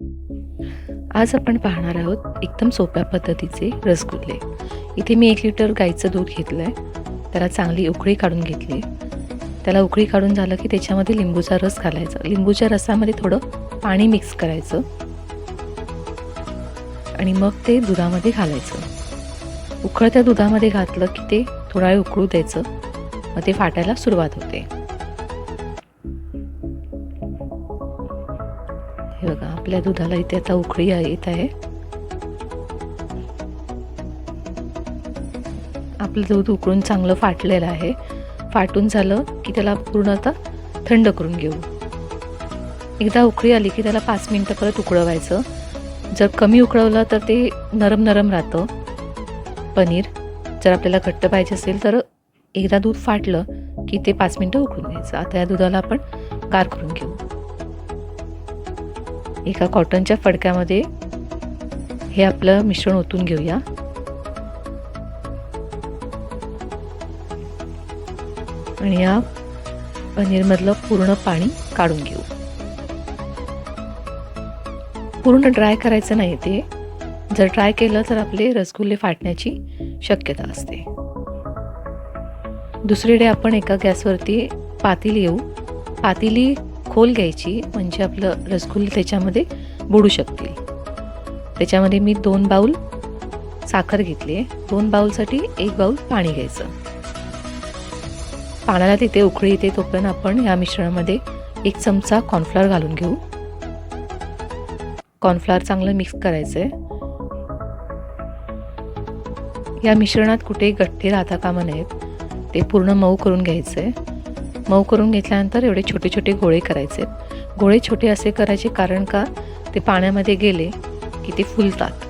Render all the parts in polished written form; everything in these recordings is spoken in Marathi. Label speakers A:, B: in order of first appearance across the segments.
A: आज आपण पाहणार आहोत एकदम सोप्या पद्धतीचे रसगुल्ले. इथे मी 1 लिटर गाईचं दूध घेतलं आहे. त्याला चांगली उकळी काढून घेतली. त्याला उकळी काढून झालं की त्याच्यामध्ये लिंबूचा रस घालायचा. लिंबूच्या रसामध्ये थोडं पाणी मिक्स करायचं आणि मग ते दुधामध्ये घालायचं. उकळत्या दुधामध्ये घातलं की ते थोडा वेळ उकळू द्यायचं. मग ते फाटायला सुरुवात होते. हे बघा, आपल्या दुधाला इथे आता उकळी येत आहे. आपलं दूध उकळून चांगलं फाटलेलं आहे. फाटून झालं की त्याला पूर्ण आता थंड करून घेऊ. एकदा उकळी आली की त्याला 5 मिनिटं परत उकळवायचं. जर कमी उकळवलं तर ते नरम नरम राहतं पनीर. जर आपल्याला घट्ट पाहिजे असेल तर एकदा दूध फाटलं की ते 5 मिनिटं उकळून घ्यायचं. आता या दुधाला आपण गार करून घेऊ. एका कॉटनच्या फडक्यामध्ये हे आपलं मिश्रण ओतून घेऊया. आणि या पनीरमधलं पूर्ण पाणी काढून घेऊ. पूर्ण ड्राय करायचं नाही ते. जर ड्राय केलं तर आपले रसगुल्ले फाटण्याची शक्यता असते. दुसरीकडे आपण एका गॅसवरती पातेली घेऊ. पातेली खोल घ्यायची म्हणजे आपलं रसगुल्ले त्याच्यामध्ये बुडू शकतील. त्याच्यामध्ये मी 2 बाउल साखर घेतली. 2 बाउलसाठी 1 बाउल पाणी घ्यायचं. पाण्याला तिथे उकळी येते तोपर्यंत आपण या मिश्रणामध्ये 1 चमचा कॉर्नफ्लॉवर घालून घेऊ. कॉर्नफ्लॉवर चांगलं मिक्स करायचं आहे. या मिश्रणात कुठेही गठ्ठे राहता कामा नयेत. ते पूर्ण मऊ करून घ्यायचं आहे. मऊ करून घेतल्यानंतर एवढे छोटे छोटे गोळे करायचे. गोळे छोटे असे करायचे कारण का ते पाण्यामध्ये गेले की ते फुलतात.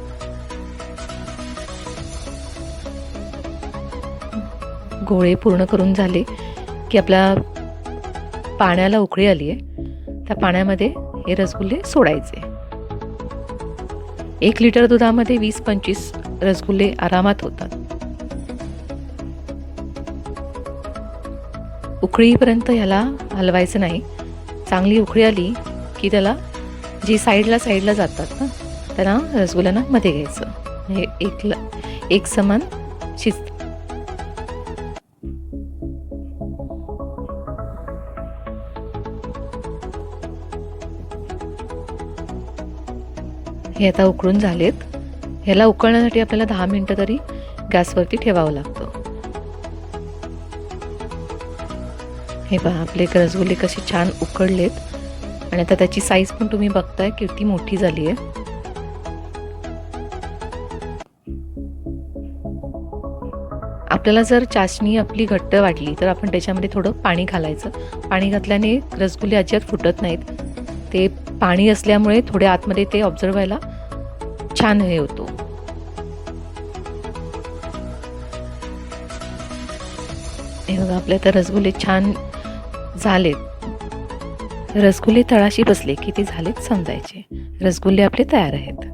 A: गोळे पूर्ण करून झाले की आपल्या पाण्याला उकळी आली आहे. त्या पाण्यामध्ये हे रसगुल्ले सोडायचे. 1 लिटर दुधामध्ये 20-25 रसगुल्ले आरामात होतात. उकळीपर्यंत ह्याला हलवायचं नाही. चांगली उकळी आली की त्याला जी साईडला जातात ना त्यांना रसगुल्ल्यांना मध्ये घ्यायचं. हे एक समान शिजतं. हे आता उकळून झालेत. ह्याला उकळण्यासाठी आपल्याला 10 मिनिटं तरी गॅसवरती ठेवावं लागतं. हे पहा, आपले रसगुल्ले कसे छान उकळलेत आणि आता त्याची साईज पण तुम्ही बघताय किती मोठी झाली आहे. आपल्याला जर चाशणी आपली घट्ट वाटली तर आपण त्याच्यामध्ये थोडं पाणी घालायचं. पाणी घातल्याने रसगुल्ले अजिबात फुटत नाहीत. ते पाणी असल्यामुळे थोडे आतमध्ये ते ऑब्झर्व व्हायला छान हे होतो. हे बघा, आपले तर रसगुल्ले छान झालेत. रसगुल्ले तळाशी बसले की ते झालेत समजायचे. रसगुल्ले आपले तयार आहेत.